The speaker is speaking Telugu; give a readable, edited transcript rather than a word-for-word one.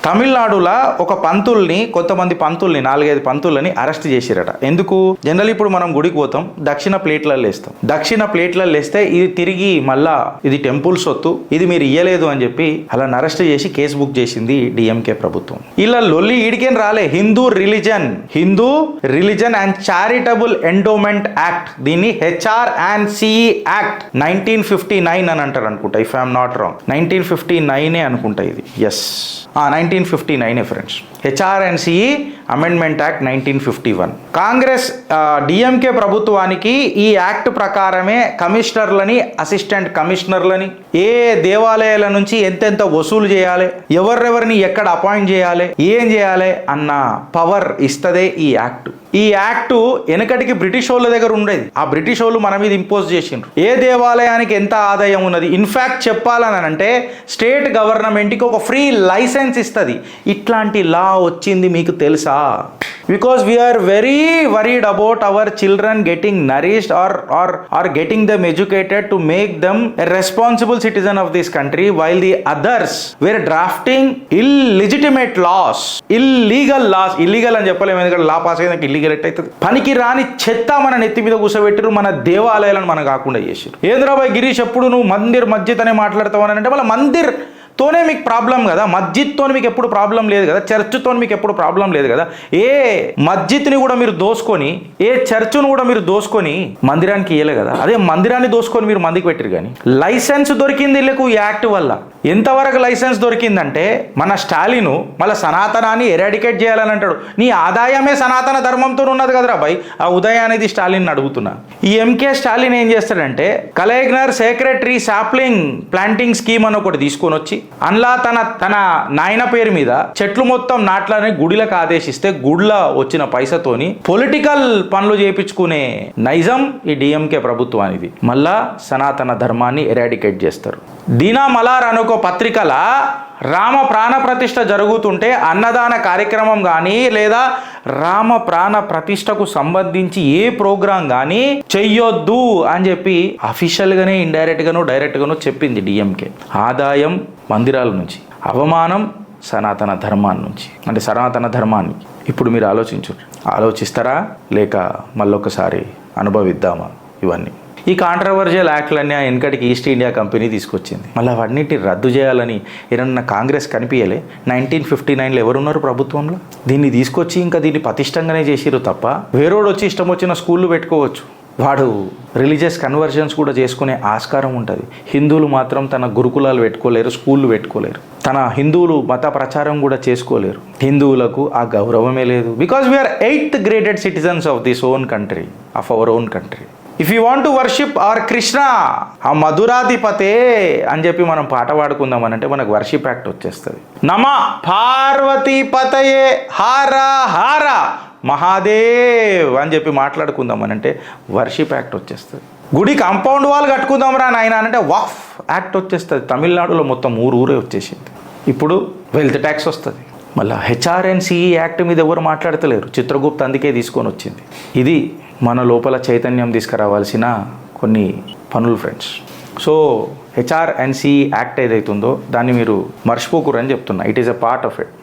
తమిళనాడులో ఒక పంతుల్ని, కొంతమంది పంతుల్ని, 4-5 పంతుల్ని అరెస్ట్ చేసిరట. ఎందుకు? జనరల్ ఇప్పుడు మనం గుడికి పోతాం, దక్షిణ ప్లేట్లలో వేస్తాం. దక్షిణ ప్లేట్లలో వేస్తే ఇది తిరిగి మళ్ళా ఇది టెంపుల్ సొత్తు, ఇది మీరు ఇయ్యలేదు అని చెప్పి అలా అరెస్ట్ చేసి కేసు బుక్ చేసింది డిఎంకే ప్రభుత్వం. ఇలా లొల్లి ఈడికేం రాలే. Hindu religion and charitable endowment act, దీన్ని HR&CE యాక్ట్ 1959 అని అంటారు అనుకుంటా, ఇఫ్ ఐఎమ్ నాట్ రాంగ్. 1959 అనుకుంటా ఇది. Yes, 1959 friends. HR&CE amendment act 1951. Congress DMK ప్రభుత్వానికి ఈ యాక్ట్ ప్రకారమే కమిషనర్లని, అసిస్టెంట్ కమిషనర్లని, ఏ దేవాలయాల నుంచి ఎంతెంత వసూలు చేయాలి, ఎవరెవరిని ఎక్కడ అపాయింట్ చేయాలి, ఏం చేయాలి అన్న పవర్ ఇస్తదే ఈ యాక్ట్. ఈ యాక్టు వెనకటికి బ్రిటిష్ వాళ్ళ దగ్గర ఉండేది. ఆ బ్రిటిష్ వాళ్ళు మన మీద ఇంపోజ్ చేసిండ్రు. ఏ దేవాలయానికి ఎంత ఆదాయం ఉన్నది, ఇన్ఫ్యాక్ట్ చెప్పాలని అంటే స్టేట్ గవర్నమెంట్కి ఒక ఫ్రీ లైసెన్స్ ఇస్తుంది. ఇట్లాంటి లా వచ్చింది మీకు తెలుసా? Because we are very worried about our children getting nourished or getting them educated to make them a responsible citizen of this country, while the others were drafting illegitimate laws, illegal అని చెప్పలేము, ఎందుకంటే లా పాస్ అయ్యేదానికి ఇల్లీగల్ ఎట్టయితుంది. పనికి రాని చెత్త మన నెత్తి మీద కూర్చోబెట్టారు, మన దేవాలయాలను మనం కాకుండా చేసారు. ఏంద్రాబాయ్ గిరీష్ ఎప్పుడు నువ్వు మందిర్ మస్జిద్ అనే మాట్లాడతావు అని అంటే, వాళ్ళ మందిర్ తోనే మీకు ప్రాబ్లం కదా, మస్జిద్తో మీకు ఎప్పుడు ప్రాబ్లం లేదు కదా, చర్చ్తో మీకు ఎప్పుడు ప్రాబ్లం లేదు కదా. ఏ మస్జిద్ని కూడా మీరు దోసుకొని, ఏ చర్చ్ను కూడా మీరు దోసుకొని మందిరానికి ఇయ్యలే కదా. అదే మందిరాన్ని దోసుకొని మీరు మందికి పెట్టారు. కానీ లైసెన్స్ దొరికింది వీళ్ళకు ఈ యాక్ట్ వల్ల. ఎంతవరకు లైసెన్స్ దొరికిందంటే, మన స్టాలిన్ మళ్ళీ సనాతనాన్ని ఎరాడికేట్ చేయాలని అంటాడు. నీ ఆదాయమే సనాతన ధర్మంతో ఉన్నది కదరా బాయ్. ఆ ఉదయం అనేది స్టాలిన్ అడుగుతున్నా. ఈ ఎంకే స్టాలిన్ ఏం చేస్తాడంటే, కలెగ్నర్ సెక్రటరీ సాప్లింగ్ ప్లాంటింగ్ స్కీమ్ అని ఒకటి తీసుకొని వచ్చి అందులో తన నాయన పేరు మీద చెట్లు మొత్తం నాట్లని గుడిలకు ఆదేశిస్తే, గుడిల వచ్చిన పైసతోని పొలిటికల్ పనులు చేయించుకునే నైజం ఈ డిఎంకే ప్రభుత్వానికి. మళ్ళా సనాతన ధర్మాన్ని ఎరాడికేట్ చేస్తారు. దీనా మలార్ అనుకో పత్రికల రామ ప్రాణ ప్రతిష్ఠ జరుగుతుంటే అన్నదాన కార్యక్రమం కానీ లేదా రామ ప్రాణ ప్రతిష్టకు సంబంధించి ఏ ప్రోగ్రాం కానీ చెయ్యొద్దు అని చెప్పి అఫీషియల్గానే ఇండైరెక్ట్గానో డైరెక్ట్గానో చెప్పింది డిఎంకే. ఆదాయం మందిరాల నుంచి, అవమానం సనాతన ధర్మాన్ని నుంచి, అంటే సనాతన ధర్మాన్ని. ఇప్పుడు మీరు ఆలోచిస్తారా లేక మళ్ళొకసారి అనుభవిద్దామా ఇవన్నీ? ఈ కాంట్రవర్జియల్ యాక్ట్లన్నీ వెనకటికి ఈస్ట్ ఇండియా కంపెనీ తీసుకొచ్చింది. మళ్ళీ అవన్నిటిని రద్దు చేయాలని ఏమన్నా కాంగ్రెస్ కనిపించలే? 1959లో ఎవరున్నారు ప్రభుత్వంలో? దీన్ని తీసుకొచ్చి ఇంకా దీన్ని పటిష్టంగానే చేసిరు తప్ప, వేరోడు వచ్చి ఇష్టం వచ్చిన స్కూళ్ళు పెట్టుకోవచ్చు, వాడు రిలీజియస్ కన్వర్జన్స్ కూడా చేసుకునే ఆస్కారం ఉంటుంది. హిందువులు మాత్రం తన గురుకులాలు పెట్టుకోలేరు, స్కూళ్ళు పెట్టుకోలేరు, తన హిందువులు మత ప్రచారం కూడా చేసుకోలేరు. హిందువులకు ఆ గౌరవమే లేదు. Because we are 8th graded citizens of this own country, of our own country. If you want to worship our Krishna ఆ మధురాధిపతే అని చెప్పి మనం పాట పాడుకుందాం అని అంటే మనకు వర్షిప్ యాక్ట్ వచ్చేస్తుంది. నమ పార్వతీపతయే హార హార మహాదేవ్ అని చెప్పి మాట్లాడుకుందాం అని అంటే వర్షిప్ యాక్ట్ వచ్చేస్తుంది. గుడి కాంపౌండ్ వాల్ కట్టుకుందాం రా నాయన అంటే వక్ఫ్ యాక్ట్ వచ్చేస్తుంది. తమిళనాడులో మొత్తం ఊరే వచ్చేసింది. ఇప్పుడు వెల్త్ ట్యాక్స్ వస్తుంది. మళ్ళీ HR&CE యాక్ట్ మీద ఎవరు మాట్లాడతలేరు. చిత్రగుప్త అందుకే తీసుకొని వచ్చింది. ఇది మన లోపల చైతన్యం తీసుకురావాల్సిన కొన్ని పనులు ఫ్రెండ్స్. సో HR&CE యాక్ట్ ఏదైతుందో దాన్ని మీరు మర్చిపోకూరని చెప్తున్నా. It is a part of it.